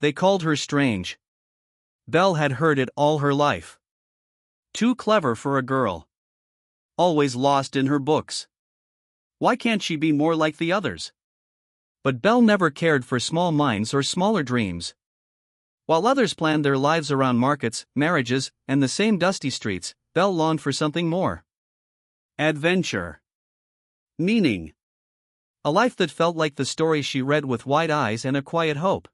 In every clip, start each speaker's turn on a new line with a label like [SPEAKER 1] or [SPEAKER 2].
[SPEAKER 1] They called her strange. Belle had heard it all her life. Too clever for a girl. Always lost in her books. Why can't she be more like the others? But Belle never cared for small minds or smaller dreams. While others planned their lives around markets, marriages, and the same dusty streets, Belle longed for something more. Adventure. Meaning. A life that felt like the story she read with wide eyes and a quiet hope.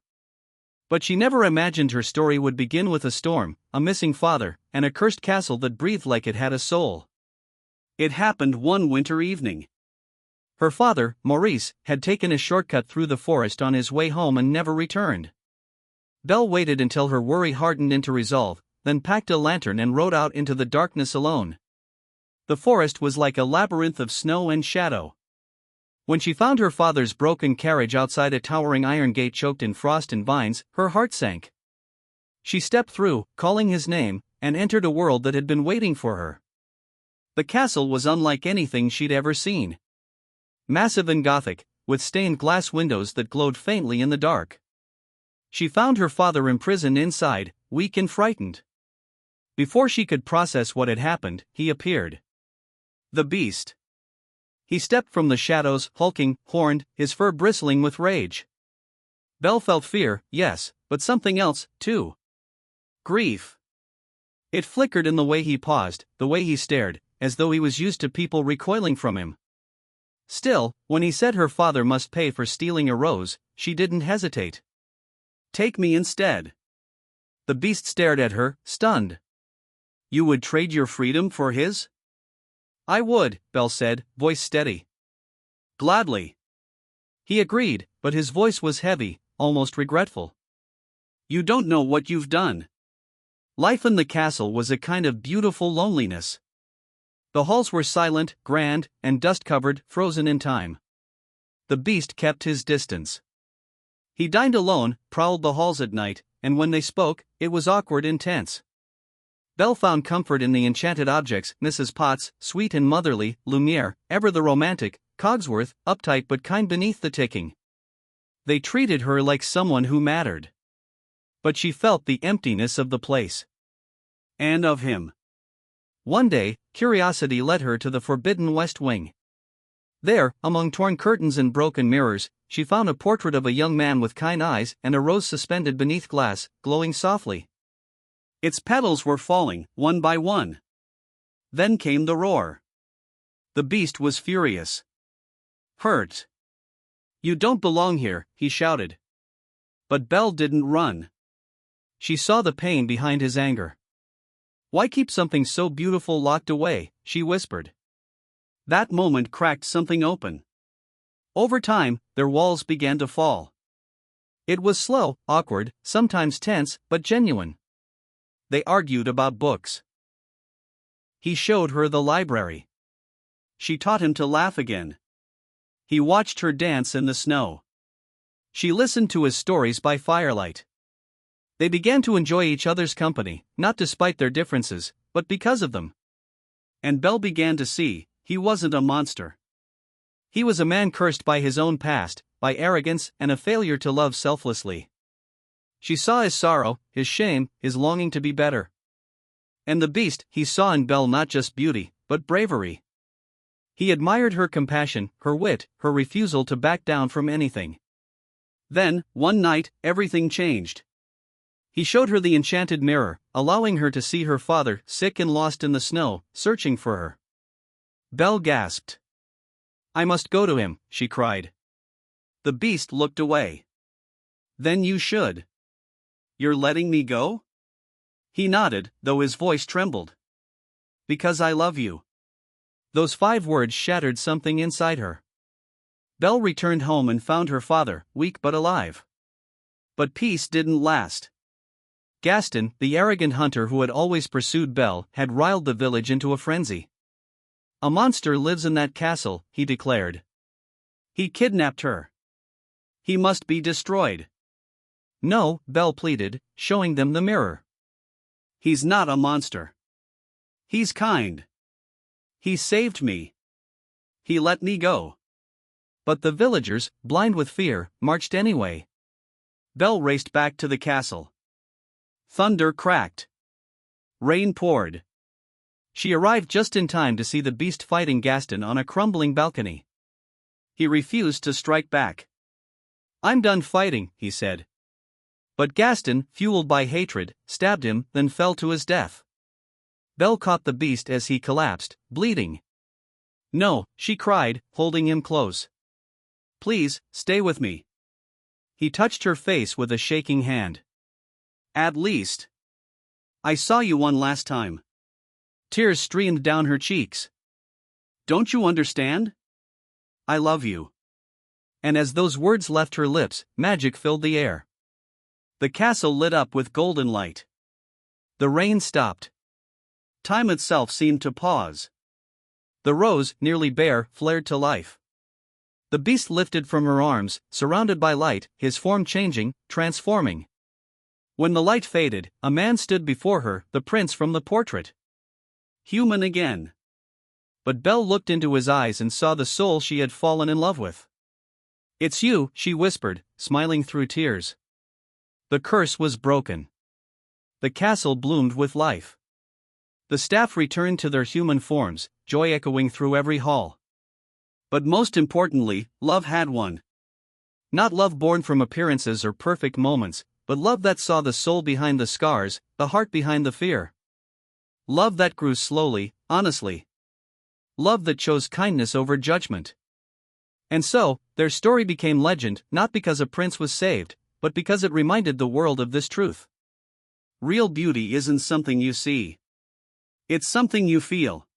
[SPEAKER 1] But she never imagined her story would begin with a storm, a missing father, and a cursed castle that breathed like it had a soul. It happened one winter evening. Her father, Maurice, had taken a shortcut through the forest on his way home and never returned. Belle waited until her worry hardened into resolve, then packed a lantern and rode out into the darkness alone. The forest was like a labyrinth of snow and shadow. When she found her father's broken carriage outside a towering iron gate choked in frost and vines, her heart sank. She stepped through, calling his name, and entered a world that had been waiting for her. The castle was unlike anything she'd ever seen. Massive and gothic, with stained glass windows that glowed faintly in the dark. She found her father imprisoned inside, weak and frightened. Before she could process what had happened, he appeared. The beast. He stepped from the shadows, hulking, horned, his fur bristling with rage. Belle felt fear, yes, but something else, too. Grief. It flickered in the way he paused, the way he stared, as though he was used to people recoiling from him. Still, when he said her father must pay for stealing a rose, she didn't hesitate. Take me instead. The beast stared at her, stunned. You would trade your freedom for his? I would, Belle said, voice steady. Gladly. He agreed, but his voice was heavy, almost regretful. You don't know what you've done. Life in the castle was a kind of beautiful loneliness. The halls were silent, grand, and dust-covered, frozen in time. The beast kept his distance. He dined alone, prowled the halls at night, and when they spoke, it was awkward and tense. Belle found comfort in the enchanted objects, Mrs. Potts, sweet and motherly, Lumiere, ever the romantic, Cogsworth, uptight but kind beneath the ticking. They treated her like someone who mattered. But she felt the emptiness of the place. And of him. One day, curiosity led her to the forbidden West Wing. There, among torn curtains and broken mirrors, she found a portrait of a young man with kind eyes and a rose suspended beneath glass, glowing softly. Its petals were falling, one by one. Then came the roar. The beast was furious. Hurt. You don't belong here, he shouted. But Belle didn't run. She saw the pain behind his anger. Why keep something so beautiful locked away, she whispered. That moment cracked something open. Over time, their walls began to fall. It was slow, awkward, sometimes tense, but genuine. They argued about books. He showed her the library. She taught him to laugh again. He watched her dance in the snow. She listened to his stories by firelight. They began to enjoy each other's company, not despite their differences, but because of them. And Belle began to see, he wasn't a monster. He was a man cursed by his own past, by arrogance and a failure to love selflessly. She saw his sorrow, his shame, his longing to be better. And the beast, he saw in Belle not just beauty, but bravery. He admired her compassion, her wit, her refusal to back down from anything. Then, one night, everything changed. He showed her the enchanted mirror, allowing her to see her father, sick and lost in the snow, searching for her. Belle gasped. I must go to him, she cried. The beast looked away. Then you should. You're letting me go? He nodded, though his voice trembled. Because I love you. Those 5 words shattered something inside her. Belle returned home and found her father, weak but alive. But peace didn't last. Gaston, the arrogant hunter who had always pursued Belle, had riled the village into a frenzy. A monster lives in that castle, he declared. He kidnapped her. He must be destroyed. No, Belle pleaded, showing them the mirror. He's not a monster. He's kind. He saved me. He let me go. But the villagers, blind with fear, marched anyway. Belle raced back to the castle. Thunder cracked. Rain poured. She arrived just in time to see the beast fighting Gaston on a crumbling balcony. He refused to strike back. "I'm done fighting," he said. But Gaston, fueled by hatred, stabbed him, then fell to his death. Belle caught the beast as he collapsed, bleeding. "No," she cried, holding him close. "Please, stay with me." He touched her face with a shaking hand. "At least. I saw you one last time." Tears streamed down her cheeks. "Don't you understand? I love you." And as those words left her lips, magic filled the air. The castle lit up with golden light. The rain stopped. Time itself seemed to pause. The rose, nearly bare, flared to life. The beast lifted from her arms, surrounded by light, his form changing, transforming. When the light faded, a man stood before her, the prince from the portrait. Human again. But Belle looked into his eyes and saw the soul she had fallen in love with. "It's you," she whispered, smiling through tears. The curse was broken. The castle bloomed with life. The staff returned to their human forms, joy echoing through every hall. But most importantly, love had won. Not love born from appearances or perfect moments, but love that saw the soul behind the scars, the heart behind the fear. Love that grew slowly, honestly. Love that chose kindness over judgment. And so, their story became legend, not because a prince was saved, but because it reminded the world of this truth. Real beauty isn't something you see. It's something you feel.